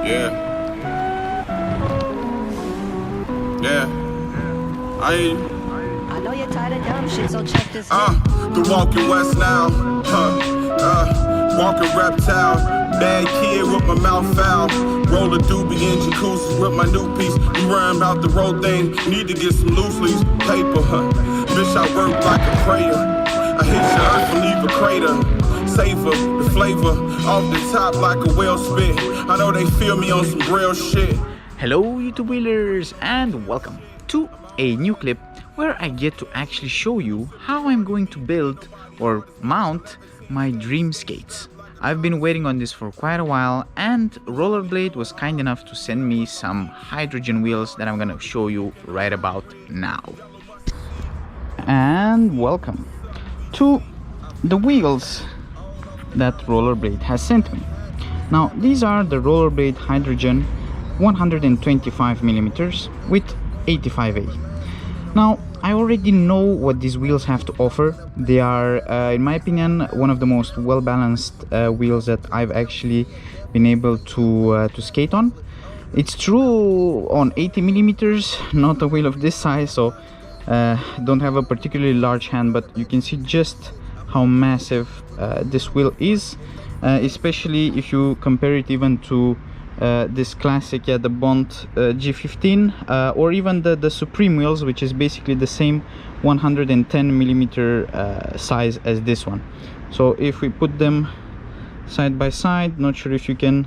Yeah. Yeah. I know you're tired of dumb shit, so check this The walking west now. Walking reptile. Bad kid with my mouth foul. Roller doobie in jacuzzis with my new piece. You rhyme about the road thing. Need to get some loose leaves. Paper, Bitch, I work like a prayer. I hit your earth and leave a crater. Savor the flavor off the top like a whale spit. I know they feel me on some real shit. Hello YouTube wheelers and welcome to a new clip where I get to actually show you how I'm going to build or mount my dream skates. I've been waiting on this for quite a while, and Rollerblade was kind enough to send me some hydrogen wheels that I'm gonna show you right about now. And welcome to the wheels that Rollerblade has sent me. Now these are the Rollerblade Hydrogen 125mm with 85A. Now I already know what these wheels have to offer. They are, in my opinion, one of the most well-balanced wheels that I've actually been able to skate on. It's true on 80mm, not a wheel of this size, so don't have a particularly large hand, but you can see just how massive this wheel is, especially if you compare it even to this classic, the Bond G15 or even the Supreme wheels, which is basically the same 110mm size as this one. So if we put them side by side, not sure if you can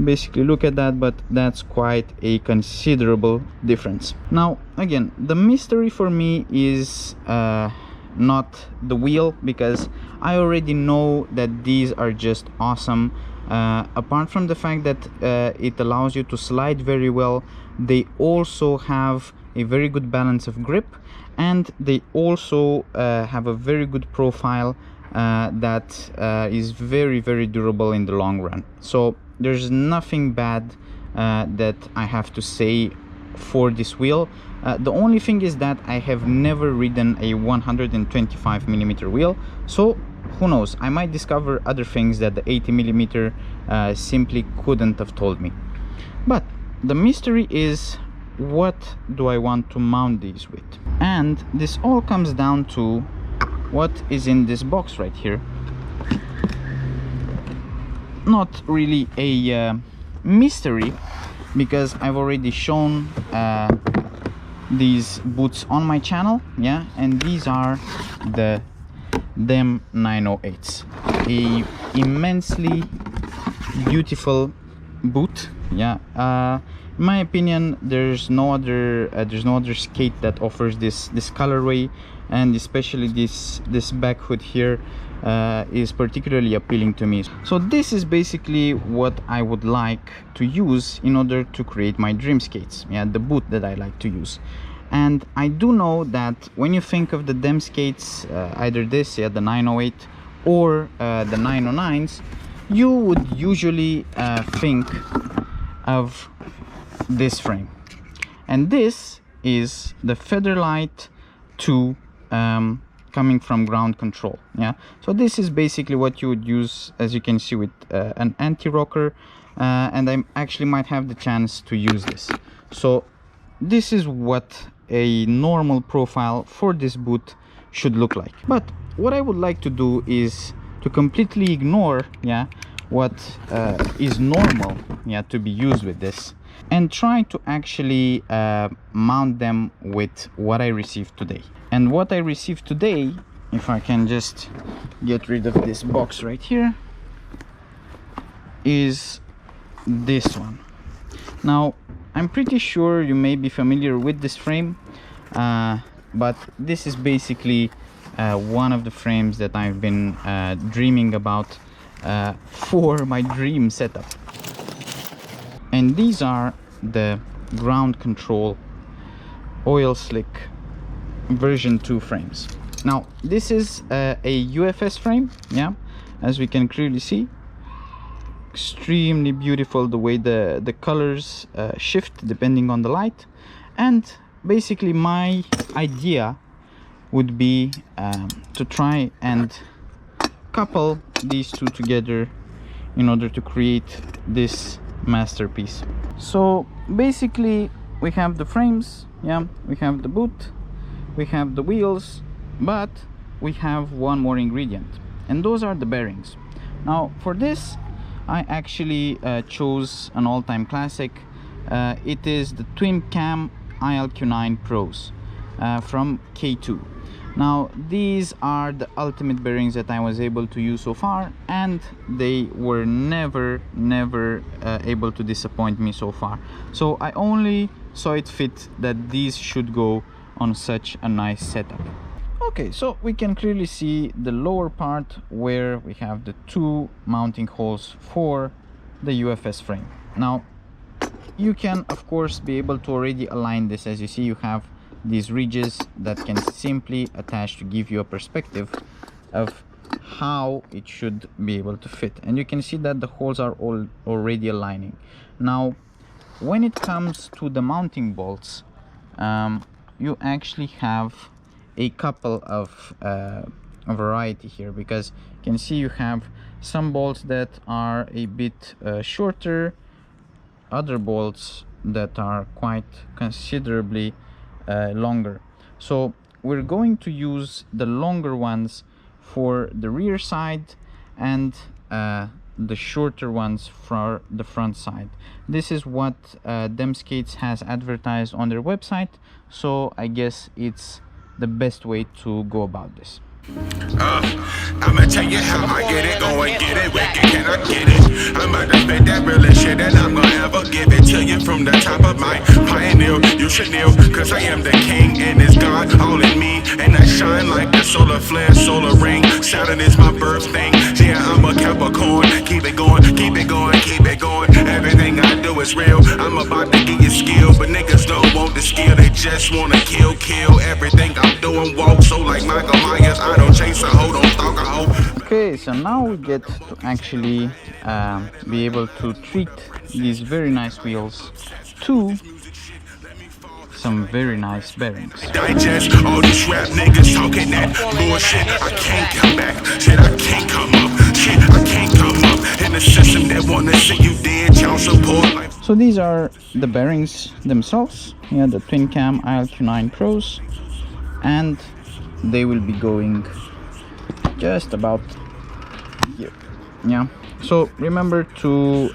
basically look at that, but that's quite a considerable difference. Now again, the mystery for me is not the wheel, because I already know that these are just awesome. Apart from the fact that it allows you to slide very well, they also have a very good balance of grip, and they also have a very good profile that is very durable in the long run. So there's nothing bad that I have to say for this wheel. The only thing is that I have never ridden a 125mm wheel, so who knows, I might discover other things that the 80mm simply couldn't have told me. But the mystery is, what do I want to mount these with? And this all comes down to what is in this box right here. Not really a mystery, because I've already shown these boots on my channel, and these are the DEM 908s, a immensely beautiful boot. In my opinion, there's no other skate that offers this colorway, and especially this back hood here is particularly appealing to me. So this is basically what I would like to use in order to create my dream skates, the boot that I like to use. And I do know that when you think of the DEM skates, either this, the 908 or the 909s, you would usually think of this frame, and this is the Featherlight 2 coming from Ground Control. So this is basically what you would use, as you can see, with an anti-rocker, and I actually might have the chance to use this. So this is what a normal profile for this boot should look like. But what I would like to do is to completely ignore what is normal to be used with this, and try to actually mount them with what I received today. And what I received today, if I can just get rid of this box right here, is this one. Now I'm pretty sure you may be familiar with this frame, but this is basically one of the frames that I've been dreaming about for my dream setup. And these are the Ground Control Oil Slick version 2 frames. Now this is a UFS frame, as we can clearly see. Extremely beautiful the way the colors shift depending on the light. And basically my idea would be to try and couple these two together in order to create this masterpiece. So basically we have the frames, yeah, we have the boot, we have the wheels, but we have one more ingredient, and those are the bearings. Now for this I actually chose an all-time classic. It is the twin cam ILQ9 Pros from K2. Now these are the ultimate bearings that I was able to use so far, and they were never able to disappoint me so far. So I only saw it fit that these should go on such a nice setup. Okay, so we can clearly see the lower part where we have the two mounting holes for the UFS frame. Now you can of course be able to already align this. As you see, you have these ridges that can simply attach to give you a perspective of how it should be able to fit, and you can see that the holes are all already aligning. Now when it comes to the mounting bolts, you actually have a couple of variety here, because you can see you have some bolts that are a bit shorter, other bolts that are quite considerably longer. So we're going to use the longer ones for the rear side and the shorter ones for the front side. This is what Demskates has advertised on their website, so I guess it's the best way to go about this. I'ma tell you how I get it, go and get it, wicked, can I get it? I'm about to spit that real shit that I'm gonna ever give it to you from the top of my pioneer. You should kneel, cause I am the king and it's God all in me, and I shine like the solar flare, solar ring. Saturn is my birth thing, yeah, I'm a Capricorn. Keep it going, keep it going, keep it going. Everything I do is real, I'm about to get you skill, but niggas don't want the skill, they just wanna kill. Everything I'm doing walk, so like Michael Myers, I don't chase a hoe, don't stalk a hoe. Okay, so now we get to actually be able to treat these very nice wheels to some very nice bearings. Digest all these rap niggas talking that bullshit. I can't come back, shit, I can't come up, shit, I can't come up in the system that wanna see you dead, child support. So these are the bearings themselves, yeah, the twin cam ILQ9 Pros, and they will be going just about here, yeah. So remember to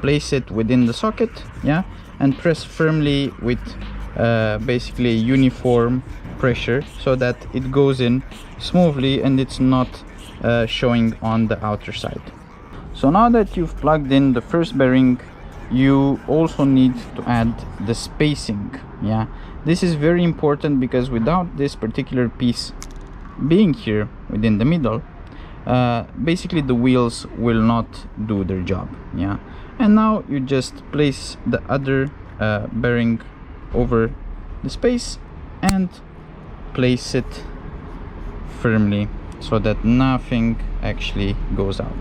place it within the socket, yeah, and press firmly with basically a uniform pressure so that it goes in smoothly and it's not showing on the outer side. So now that you've plugged in the first bearing, you also need to add the spacing, yeah. This is very important because without this particular piece being here within the middle, basically the wheels will not do their job, yeah. And now you just place the other bearing over the space and place it firmly so that nothing actually goes out.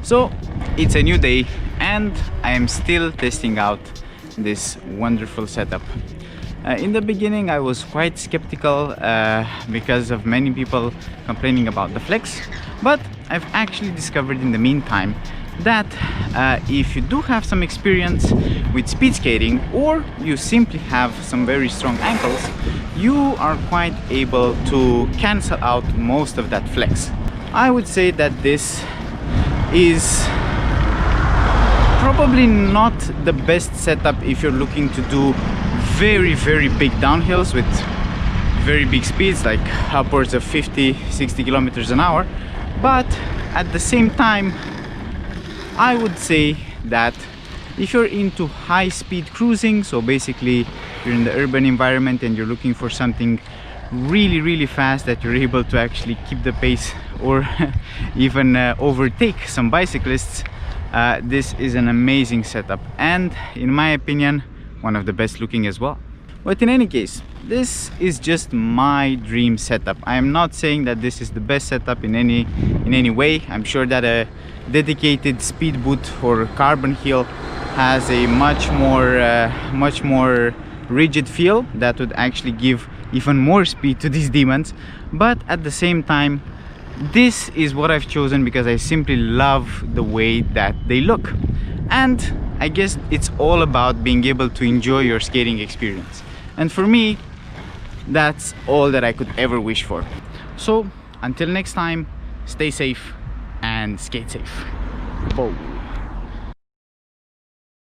So it's a new day and I am still testing out this wonderful setup. In the beginning I was quite skeptical because of many people complaining about the flex, but I've actually discovered in the meantime that if you do have some experience with speed skating, or you simply have some very strong ankles, you are quite able to cancel out most of that flex. I would say that this is probably not the best setup if you're looking to do very big downhills with very big speeds, like upwards of 50-60 kilometers an hour. But at the same time, I would say that if you're into high speed cruising, so basically you're in the urban environment and you're looking for something really fast that you're able to actually keep the pace or even overtake some bicyclists, this is an amazing setup, and in my opinion one of the best looking as well. But in any case, this is just my dream setup. I am not saying that this is the best setup in any way. I'm sure that a dedicated speed boot or carbon heel has a much more rigid feel that would actually give even more speed to these demons. But at the same time, this is what I've chosen because I simply love the way that they look, and I guess it's all about being able to enjoy your skating experience. And for me, that's all that I could ever wish for. So until next time, stay safe and skate safe. Whoa.